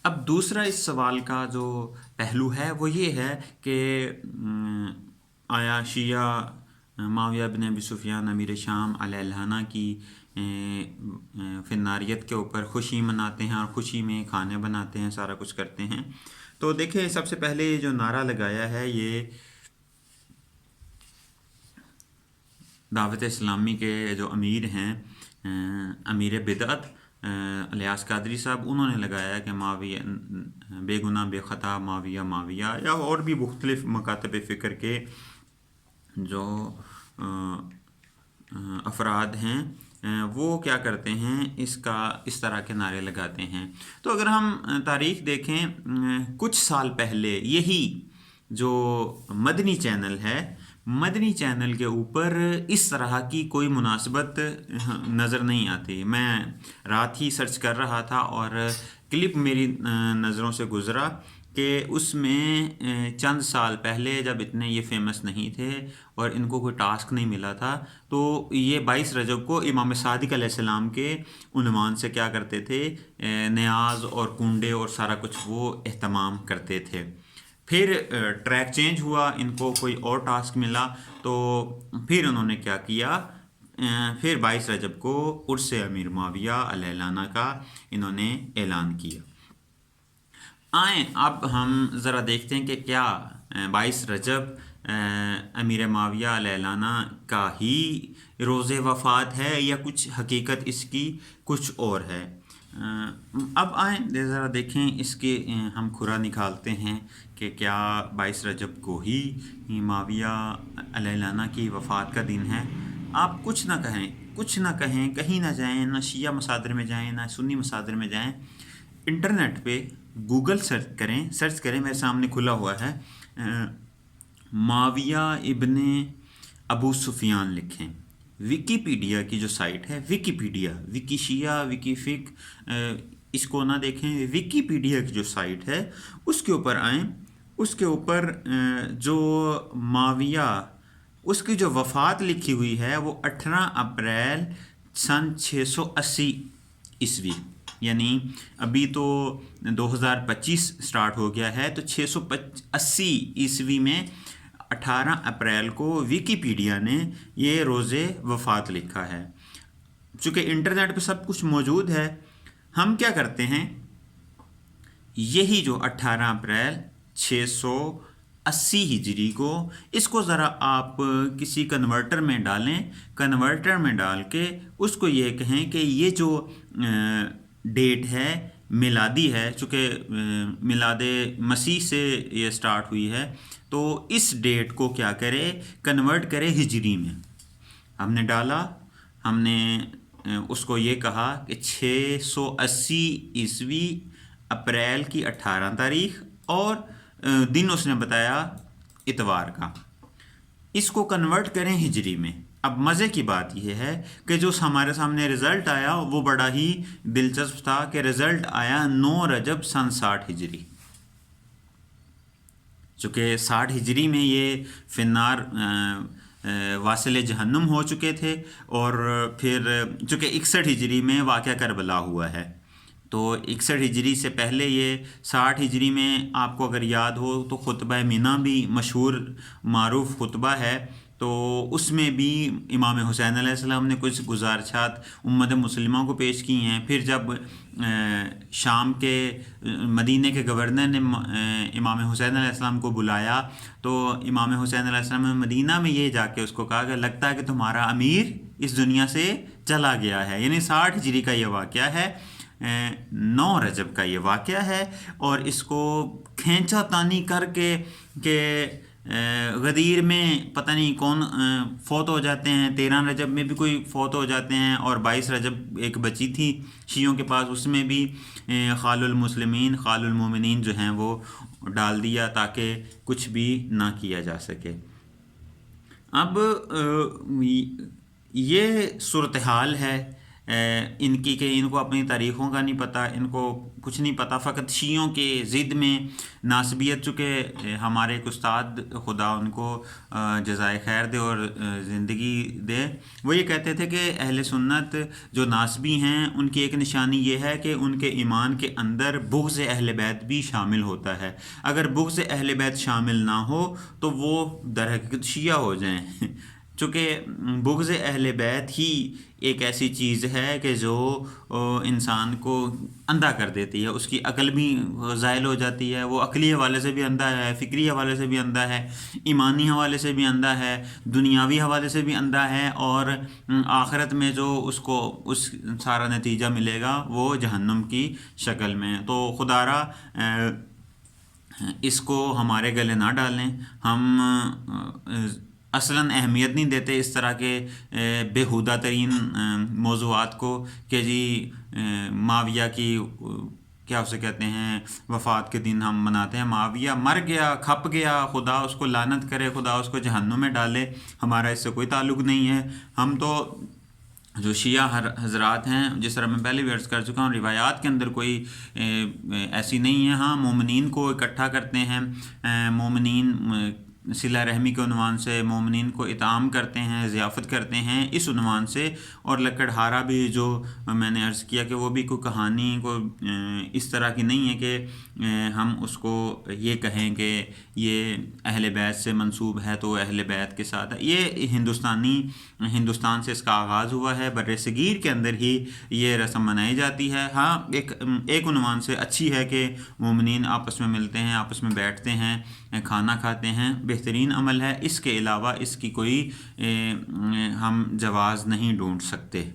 اب دوسرا اس سوال کا جو پہلو ہے وہ یہ ہے کہ آیا شیعہ معاویہ بن ابی سفیان امیر شام علیہ الہنا کی فناریت کے اوپر خوشی مناتے ہیں اور خوشی میں کھانے بناتے ہیں، سارا کچھ کرتے ہیں؟ تو دیکھیں، سب سے پہلے یہ جو نعرہ لگایا ہے یہ دعوت اسلامی کے جو امیر ہیں، امیر بدعت الیاس قادری صاحب، انہوں نے لگایا کہ معاویہ بے گناہ بے خطا معاویہ معاویہ، یا اور بھی مختلف مکاتب فکر کے جو افراد ہیں وہ کیا کرتے ہیں، اس طرح کے نعرے لگاتے ہیں۔ تو اگر ہم تاریخ دیکھیں، کچھ سال پہلے یہی جو مدنی چینل ہے، مدنی چینل کے اوپر اس طرح کی کوئی مناسبت نظر نہیں آتی۔ میں رات ہی سرچ کر رہا تھا اور کلپ میری نظروں سے گزرا کہ اس میں چند سال پہلے جب اتنے یہ فیمس نہیں تھے اور ان کو کوئی ٹاسک نہیں ملا تھا، تو یہ 22 رجب کو امام صادق علیہ السلام کے عنوان سے کیا کرتے تھے، نیاز اور کنڈے اور سارا کچھ وہ اہتمام کرتے تھے۔ پھر ٹریک چینج ہوا، ان کو کوئی اور ٹاسک ملا، تو پھر انہوں نے کیا کیا، پھر 22 رجب کو عرس امیر معاویہ علیہ العنہ کا انہوں نے اعلان کیا۔ آئیں اب ہم ذرا دیکھتے ہیں کہ کیا 22 رجب امیر معاویہ علیہ العنہ کا ہی روز وفات ہے یا کچھ حقیقت اس کی کچھ اور ہے۔ اب آئیں ذرا دیکھیں اس کے ہم کھرا نکالتے ہیں کہ کیا 22 رجب کو ہی معاویہ علیہ العنہ کی وفات کا دن ہے۔ آپ کچھ نہ کہیں، کہیں نہ جائیں، نہ شیعہ مصادر میں جائیں نہ سنی مصادر میں جائیں، انٹرنیٹ پہ گوگل سرچ کریں، میرے سامنے کھلا ہوا ہے، معاویہ ابن ابو سفیان لکھیں۔ ویکیپیڈیا کی جو سائٹ ہے، ویکیپیڈیا، وکی شیعہ، وکی فک، اس کو نہ دیکھیں، ویکیپیڈیا کی جو سائٹ ہے اس کے اوپر آئیں، اس کے اوپر جو معاویہ اس کی جو وفات لکھی ہوئی ہے وہ 18 اپریل سن 680 عیسوی، یعنی ابھی تو 2025 سٹارٹ ہو گیا ہے، تو 680 عیسوی میں 18 اپریل کو ویکیپیڈیا نے یہ روز وفات لکھا ہے۔ چونکہ انٹرنیٹ پہ سب کچھ موجود ہے، ہم کیا کرتے ہیں، یہی جو 18 اپریل 680 ہجری کو، اس کو ذرا آپ کسی کنورٹر میں ڈالیں، کنورٹر میں ڈال کے اس کو یہ کہیں کہ یہ جو ڈیٹ ہے میلادی ہے، چونکہ میلاد مسیح سے یہ سٹارٹ ہوئی ہے، تو اس ڈیٹ کو کیا کرے، کنورٹ کرے ہجری میں۔ ہم نے ڈالا، ہم نے اس کو یہ کہا کہ 680 عیسوی اپریل کی 18 تاریخ، اور دن اس نے بتایا اتوار کا، اس کو کنورٹ کریں ہجری میں۔ اب مزے کی بات یہ ہے کہ جو ہمارے سامنے رزلٹ آیا وہ بڑا ہی دلچسپ تھا، کہ رزلٹ آیا 9 رجب سن 60 ہجری، چونکہ 60 ہجری میں یہ فنار واصل جہنم ہو چکے تھے، اور پھر چونکہ 61 ہجری میں واقعہ کربلا ہوا ہے، تو 61 ہجری سے پہلے یہ 60 ہجری میں آپ کو اگر یاد ہو تو خطبہ منی بھی مشہور معروف خطبہ ہے، تو اس میں بھی امام حسین علیہ السلام نے کچھ گزارشات امت مسلمہ کو پیش کی ہیں۔ پھر جب شام کے مدینہ کے گورنر نے امام حسین علیہ السلام کو بلایا، تو امام حسین علیہ السلام نے مدینہ میں یہ جا کے اس کو کہا کہ لگتا ہے کہ تمہارا امیر اس دنیا سے چلا گیا ہے، یعنی 60 ہجری کا یہ واقعہ ہے، 9 رجب کا یہ واقعہ ہے، اور اس کو کھینچا تانی کر کے کہ غدیر میں پتہ نہیں کون فوت ہو جاتے ہیں، 13 رجب میں بھی کوئی فوت ہو جاتے ہیں، اور 22 رجب ایک بچی تھی شیعوں کے پاس، اس میں بھی خال المسلمین خال المومنین جو ہیں وہ ڈال دیا تاکہ کچھ بھی نہ کیا جا سکے۔ اب یہ صورتحال ہے ان کی کہ ان کو اپنی تاریخوں کا نہیں پتہ، ان کو کچھ نہیں پتہ، فقط شیعوں کے ضد میں ناسبیت. چونکہ ہمارے ایک استاد، خدا ان کو جزائے خیر دے اور زندگی دے، وہ یہ کہتے تھے کہ اہل سنت جو ناسبی ہیں ان کی ایک نشانی یہ ہے کہ ان کے ایمان کے اندر بغض اہل بیت بھی شامل ہوتا ہے. اگر بغض اہل بیت شامل نہ ہو تو وہ در حقیقت شیعہ ہو جائیں. چونکہ بغض اہل بیت ہی ایک ایسی چیز ہے کہ جو انسان کو اندھا کر دیتی ہے، اس کی عقل بھی زائل ہو جاتی ہے، وہ عقلی حوالے سے بھی اندھا ہے، فکری حوالے سے بھی اندھا ہے، ایمانی حوالے سے بھی اندھا ہے، دنیاوی حوالے سے بھی اندھا ہے، اور آخرت میں جو اس کو اس سارا نتیجہ ملے گا وہ جہنم کی شکل میں. تو خدا را اس کو ہمارے گلے نہ ڈالیں. ہم اصلاً اہمیت نہیں دیتے اس طرح کے بیہودہ ترین موضوعات کو کہ جی معاویہ کی کیا اسے کہتے ہیں وفات کے دن ہم مناتے ہیں، معاویہ مر گیا، کھپ گیا، خدا اس کو لعنت کرے، خدا اس کو جہنم میں ڈالے، ہمارا اس سے کوئی تعلق نہیں ہے. ہم تو جو شیعہ حضرات ہیں، جس طرح میں پہلے بھی عرض کر چکا ہوں، روایات کے اندر کوئی ایسی نہیں ہے. ہاں مومنین کو اکٹھا کرتے ہیں، مومنین صلہ رحمی کے عنوان سے مومنین کو اطعام کرتے ہیں، ضیافت کرتے ہیں اس عنوان سے. اور لکڑہارا بھی جو میں نے عرض کیا کہ وہ بھی کوئی کہانی کو اس طرح کی نہیں ہے کہ ہم اس کو یہ کہیں کہ یہ اہل بیت سے منسوب ہے تو اہل بیت کے ساتھ ہے. یہ ہندوستان سے اس کا آغاز ہوا ہے، بر صغیر کے اندر ہی یہ رسم منائی جاتی ہے. ہاں ایک عنوان سے اچھی ہے کہ مومنین آپس میں ملتے ہیں، آپس میں بیٹھتے ہیں، کھانا کھاتے ہیں، بہترین عمل ہے. اس کے علاوہ اس کی کوئی ہم جواز نہیں ڈھونڈ سکتے.